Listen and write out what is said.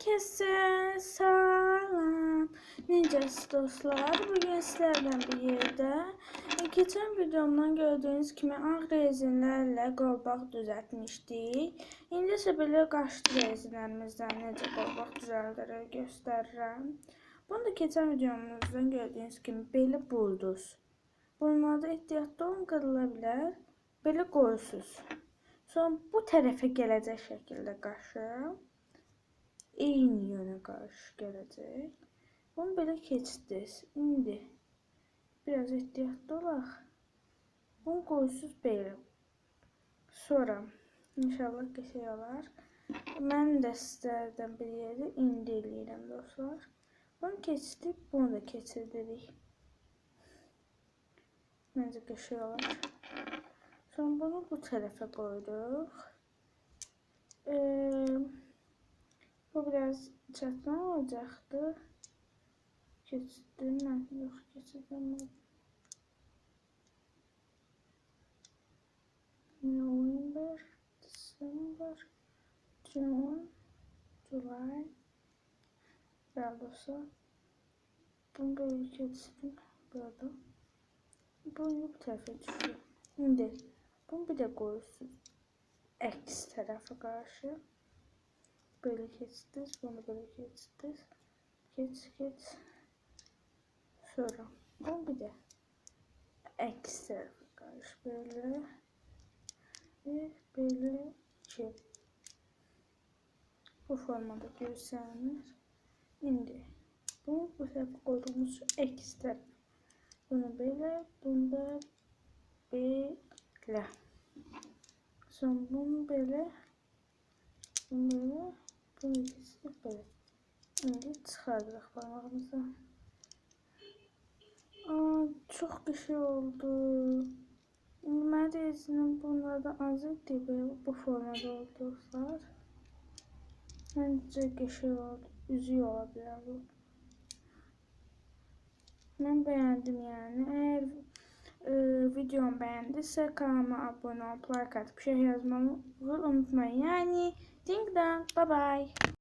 Herkese salam. Necəsiz dostlar? Bugün sizlerden bir yerde geçen videomdan gördüğünüz kimi ağ rezinlerle qolbaq düzəltmişdik. İndi isə belə qaşlı rezinlərimizdən necə qolbaq düzəldirək göstərirəm. Bunu da geçen videomuzdan gördüğünüz kimi belə bulduz. Bunlarda ehtiyatlı olun, qırıla bilər. Belə qoyusuz. Sonra bu tərəfə gələcək şəkildə qaşı eyni yöne karşı gelecek. Bunu belə keçdiniz. İndi biraz ehtiyatlı olaq. Bunu qoysuz belə. Sonra inşallah qəşəng olar. Mən də sizlərdən bir yerdə indi eləyirəm dostlar. Bunu keçdik, bunu da keçirdirik. Məncə qəşəng olar. Sonra bunu bu tərəfə qoyduq. Bu biraz çatma olacaktı. Geçtim mi? Yok, geçemedim. November, December, June, July. Daha doğrusu bunu böyle geçtim. Böyle. Bunu bu tarafa düşüyor. Şimdi bunu bir de koyuyorsun. X tarafa karşı. Böyle geçtiniz, bunu böyle geçtiniz. Geç. Sonra bunu bir de ekstra karşı böyle ve böyle iki. Bu formada görseniz. Şimdi bunu bu sefer koyduğumuz ekstra. Bunu böyle, bunu da böyle. Sonra bunu böyle, bunu böyle. Bunu kesip böyle. Şimdi çıxardıq parmağımızı. Çok güzel oldu. Mən rezinim bunlardan az idi bu formada olduqlar. Məncə qəşəng oldu. Üzük ola bilər bu. Mən bəyəndim yəni. Eğer videom bəyəndisə kanalıma abunə olub, like atıb, şey yazmağı unutmayın. Yəni, ding dong, bye bye.